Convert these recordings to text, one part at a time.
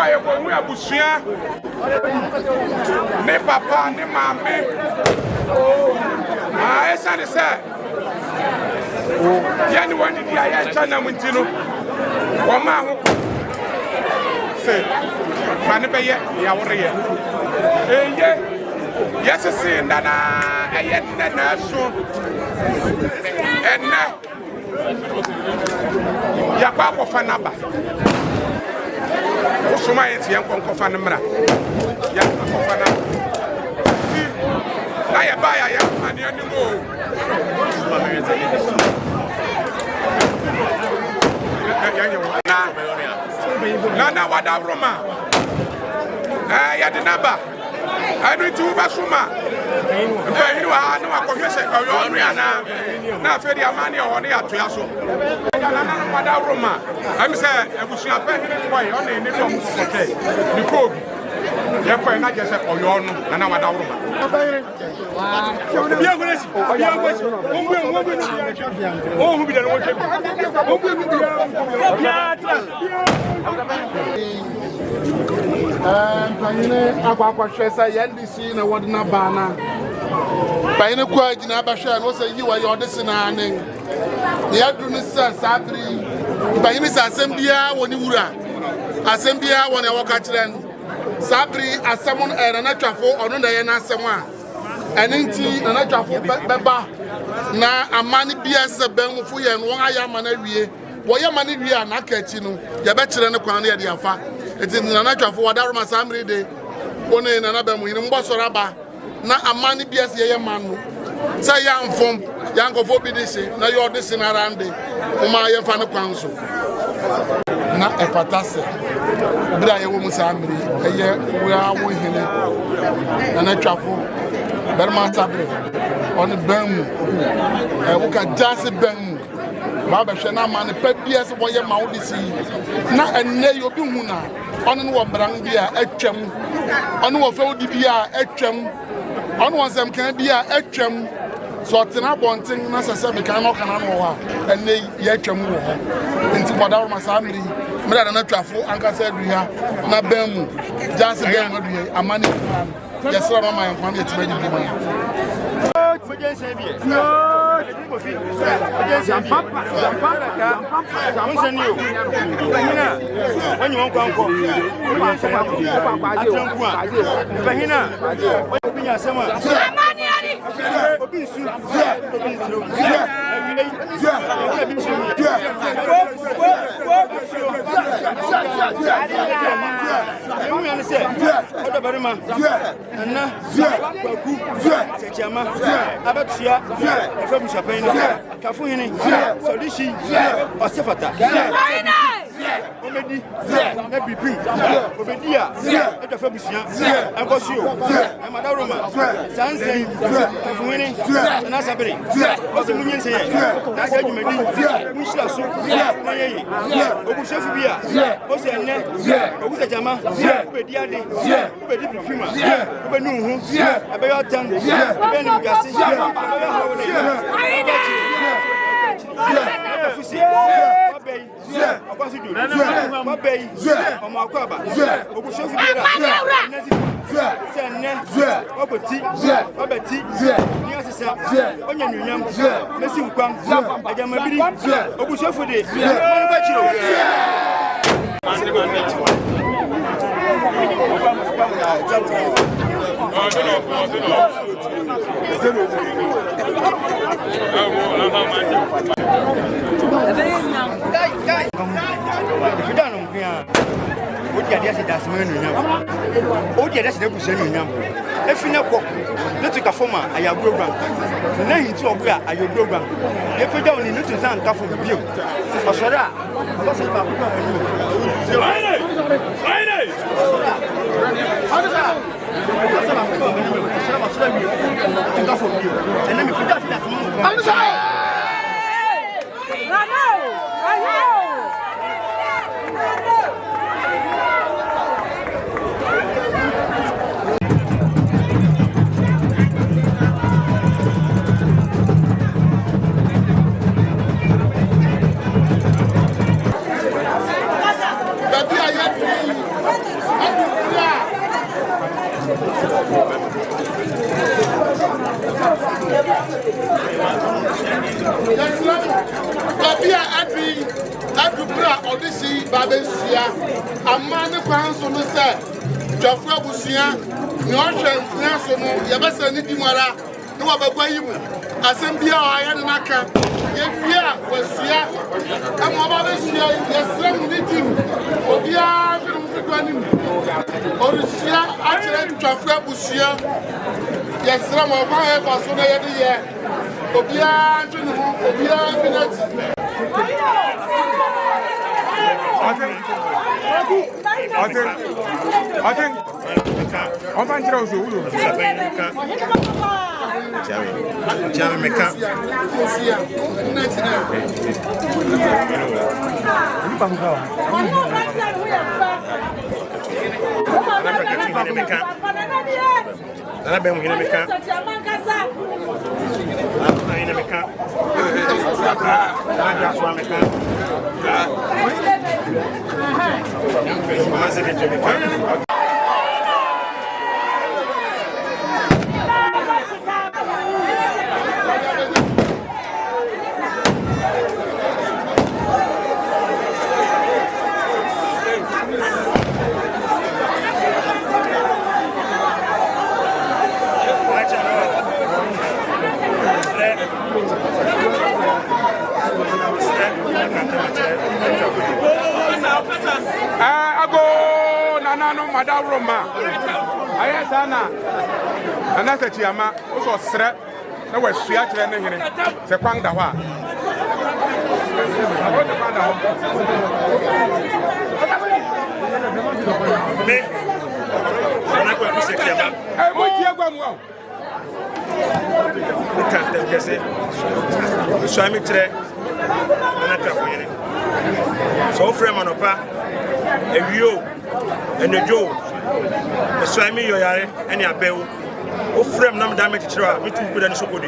boy when we are bushia. Ne papa, ne mame. Ah, esa ne say. Yani wani di aya chana muntino. Wama ho. Say. Fani be ye ya wore ye. Yes, see, Nana, I had Nana so. And now, Yakako Fanaba. Suma is young Concofanamra. Yakako Fanaba. I buy a young man, you know. Nana, what a Roma. I had the number. I do two basuma. But you are no confession of your own. Now, Freddy Amani or the Atuaso. Roma. I'm saying, I was your penny boy on the name of the Pope. Therefore, not just for your own, and I'm a Roma. Panyine akwa hwesa yandisi na wodna bana panyine kwa gina ba hwa no se yiwa yodese na anen ya duru ni sabri panyine sa asembia woni wura asembia woni awoka kiren sabri asamon na twafo ono na ye na asem a enenti na twafo beba na amani bia se benfo ye no won ayama na wie wo ye mani wie na akachi no ye be kire ne kwan na ye de afa eti na twafo wadaro masamri de woni na ba mu yin mbosoro aba na amani bia se ye manu say ya mfom ya nkofo bi de se na yo de se na rande o ma ye fa ne kwan so na epatase bra ye wo musamri eye wo wo hene na twafo berma tabre on bemu wo ka jase bemu ba be hwe na amani pa bia se wo ye ma wo de si na enne yo bi hu na ono no wo bran bia atwam ono wo fe wo di bia atwam ono wo nsem kan bia atwam so tena bonten na sese be kan no kana no wa enne ye atwam wo ho nti bodawro masamri mera na twafo ankasa aduha na bemu jase bemu aduha amani yesra mama yan kwan yetiba di bima Kwaku, SAKYIAMAH, Abatia, Efem Chapin, Kafuhini, Sodishi, Osefata. Omedi, BREPIMHENE, Obedia, Etafabusia, Ankosio, Amadaroma, Sansen, Kafuhini, Nasabri, Osimunyense, Nasajumedi, Mushlasu, Naye, Obushefubia, Osiane, SAKYIAMAH, Obediade, Obedi BREPIMHENE, Obenuhu, Abeyotan, Benugasi, Adubra Odisi Babesia, a man of Hanson said, Jaffa Busia, Northern National, Yabasa Nidimara, no Ababayimu, Assembia, I had an account. Yes, was here. I'm about this year, yes, some meeting. Obia, Odisia, actually, Jaffa Busia, yes, some of my ever so many years. Obia, I think on va entrar au jeu. Jamais mécan. Madam Roma, I am and that's a Chiama, also threat. There was Fiat and the Kwangdawa. So, frame on a and the Joe, the Swami Yoyare, and your bell, who frame number damage to try, which you put on so good.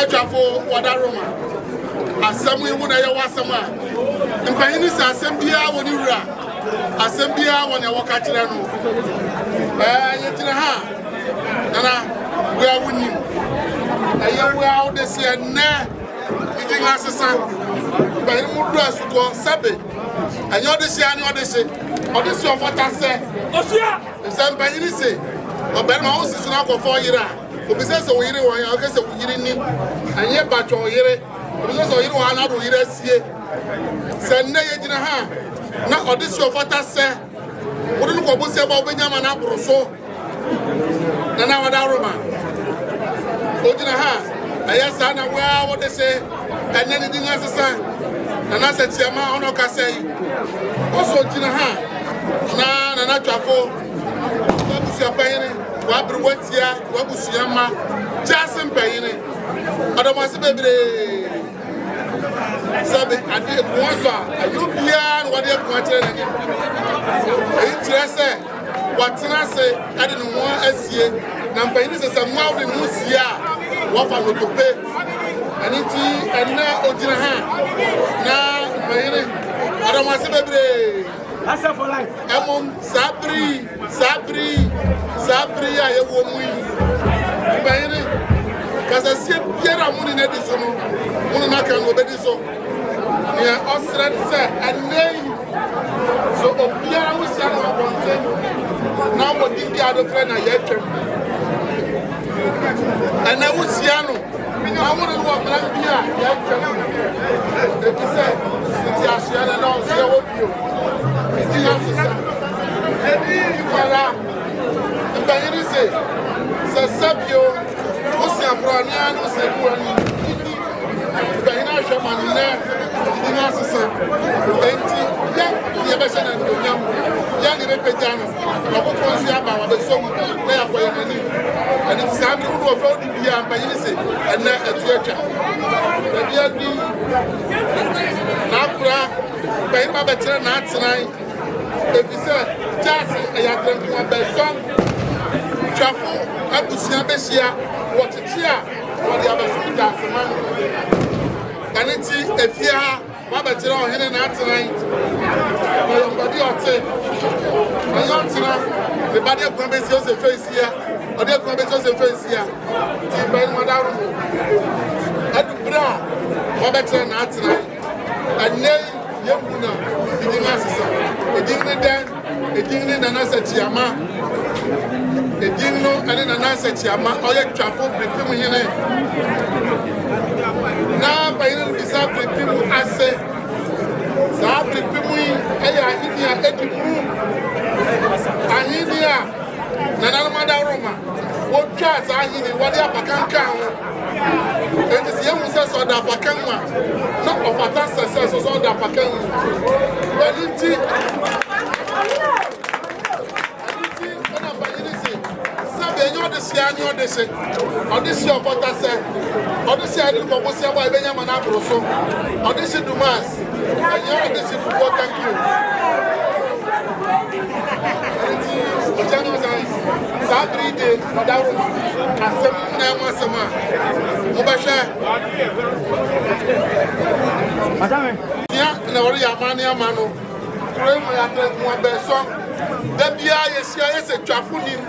TWAFO wadaroma asemu iwu na yewa asemu a mpanyini se asembia woni wura asembia woni woka kire no yetina ha nana we awuni ayewu awu de se na idin asesa mpanyini mudu asuko sabe anyo de se ani ode se ofota se osia se mpanyini se oberma o sisu na akofo yira obisa se oyire won ya okese oyire ni anye bacho oyire obisa se oyire won na do oyire sie se nne ye gina ha na odisi ofata se wodi no ko bosi aba obenya ma na aboroso na wada roma ogina ha ayesa na wa wodi se enne ni dinga sesa na SAKYIAMAH ono ka sei oso gina ha na TWAFO obusi apayire wa brwatia wa busiama jasim payine adamase bebre sabe ade kuanso ayobia no wade kuantere na nye ayi trese watena se ade no ho asie na mpayine se samwa wode no sia wa fa no tope ani ti enna ogina ha na mpayine adamase bebre asa for life emom sabri ya yewo mu yi bayini kasa sie biara mu ni na di so no mu na kan obedi so ya osred se anei so obiara wo sia no abonte na wo di bi ado na ye twem ana wo sia no na wo no plan bi a ye twem e ti se ti asia na no se wo bio ti na sisa e para mpanyini se sabio osi abrania no se buani mpanyina hwemanne dina sese enti ya bese na ndonyam ya ni repejano akoko nsi aba wa besom na ya koye nani ani sabi wo fa odi bia mpanyini se ena atuatwa bia di na kura mpanyima betere na atenan efise jasi ayatranku abesom TWAFO abusia besia wotetia wode abesom jasi man kaneti efia wa betere ohene na atenan na mbadi ote ayontina the body of Kwambesi ose face here ode Kwambesi ose face here ti ben madaru adubra wa betere na atenan anei yemuna idina sisa edinne den edinne na SAKYIAMAH edinno ane na SAKYIAMAH oye TWAFO BREPIMHENE na bayina bisa BREPIMHENE ase sa BREPIMHENE aya hidia edimu ahidia na nalmada roma wo twa sa ahini wode apakanka ho enti se yemu se so da apakanwa na ofata se so da apakanwa walinti na bayini se sabe enyo de sia anyo de se odisi ofata se odisi ade ko bo sia ba ebenya mana abroso odisi dumas enyo odisi fuko thank you Sabri de Madaru asem na masema mobasha madame ya na wori amani amano akɔrɔ mu yɛ mu abɛɛsɔ da biara yɛsia yɛsɛ twafo nim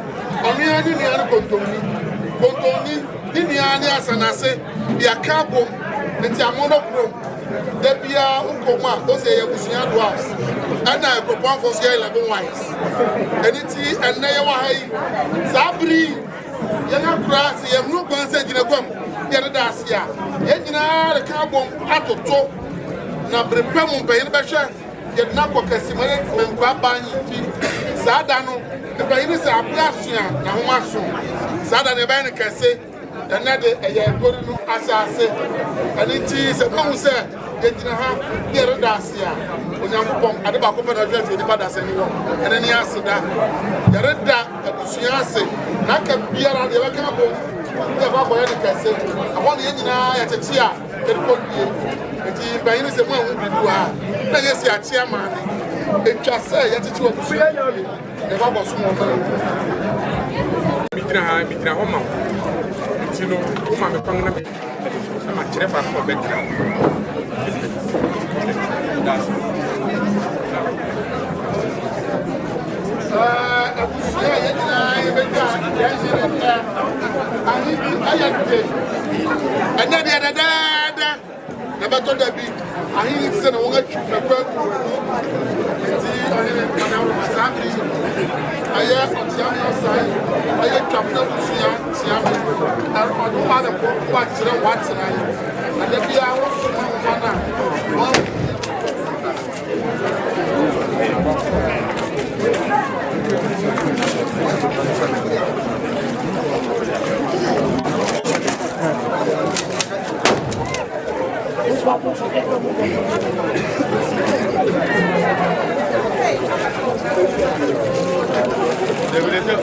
ɔnua ne nua no kontoni ne nua ne asanase yɛaka bom nti AMANOKROM da biara nkɔm a ɔsɛ yɛ busua dwarfs ɛna ɛkɔpɔnfo so yɛ 11 wives ɛne ti ɛnnɛ yɛwɔ ha yi saa bere yɛn akora sɛ yɛhunu kwan sɛ gyina guam yɛdeda ase a yɛn nyinaa reka bom atoto na berepɛ mu mpanyin bɛhwɛ yɛdena kɔ kɛse ma yɛnkwa ban fi saa da no mpanyin sɛ abere aso a na homa so saa da no yɛbɛyɛ no kɛse ɛnɛ de ɛyɛ gori no asase ɛne nti sɛ mahu sɛ yɛgyina ha yɛreda ase a onyankopɔn ade baako pɛ na ɔhwɛ sɛ nipa da sɛ ne wɔ ɛne ne ase da yɛreda abusua ase na aka biara deɛ yɛbɛka bom yɛfa akɔyɛ no kɛse ɛhɔ ne yɛn nyinaa yɛkyekye a yɛde kɔ wie nti mpanyin sɛ mu ahu biribi wɔ ha na yɛsi AKYIAMAH ne ɛtwa sɛ yɛkyekye wɔ busua yɛfa akɔ so wɔ mmerɛ Mitra hɔ ma nti no woma me kwan na makyerɛ fa kɔ bɛkra abusua yɛ nyinaa yɛbɛtwa yɛnhyɛ ahe bi ayɛ dede ɛnɛ deɛ dɛdɛɛdɛ na bɛtɔ da bi ahe yi sɛ na wɔn atwi mɛkɔ nti saa bere ayɛ ɔteamɔ sae ayɛ twapena busua teame ɔde ma ne kɔ wakyerɛ watena yi na da biara wɔsoma nhoma no a Deveria ter